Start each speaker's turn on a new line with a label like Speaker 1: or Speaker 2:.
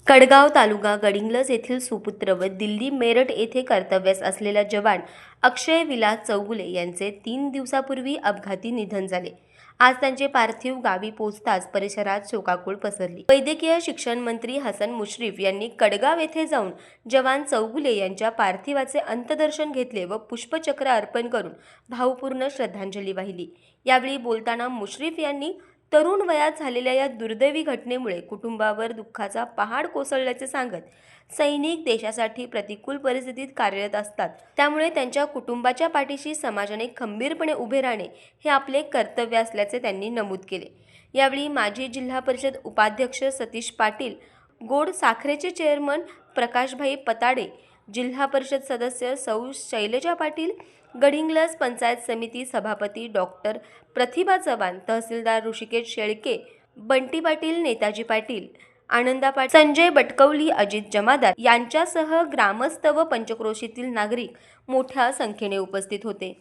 Speaker 1: कडगाव तालुका गडिंग्लज येथील सुपुत्र व दिल्ली मेरठ येथे कर्तव्यास असलेला जवान अक्षय विलास चौगुले यांचे 3 दिवसापूर्वी अपघाती निधन झाले। आज त्यांचे पार्थिव गावी पोहोचताच परिसरात शोकाकूळ पसरली। वैद्यकीय शिक्षण मंत्री हसन मुश्रीफ यांनी कडगाव येथे जाऊन जवान चौगुले यांच्या पार्थिवाचे अंत्यदर्शन घेतले व पुष्पचक्र अर्पण करून भावपूर्ण श्रद्धांजली वाहिली। यावेळी बोलताना मुश्रीफ यांनी तरुण वयात झालेल्या या दुर्दैवी घटनेमुळे कुटुंबावर दुःखाचा पहाड कोसळल्याचे सांगत, सैनिक देशासाठी प्रतिकूल परिस्थितीत कार्यरत असतात, त्यामुळे त्यांच्या कुटुंबाच्या पाठीशी समाजाने खंबीरपणे उभे राहणे हे आपले कर्तव्य असल्याचे त्यांनी नमूद केले। यावेळी माजी जिल्हा परिषद उपाध्यक्ष सतीश पाटील, गोड साखरेचे चेअरमन प्रकाशभाई पताडे, जिल्हा परिषद सदस्य सौ शैलजा पाटील, गडिंग्लज पंचायत समिती सभापती डॉक्टर प्रतिभा चव्हाण, तहसीलदार ऋषिकेश शेळके, बंटी पाटील, नेताजी पाटील, आनंदा पाटील, संजय बटकवली, अजित जमादार यांच्यासह ग्रामस्थ व पंचक्रोशीतील नागरिक मोठ्या संख्येने उपस्थित होते।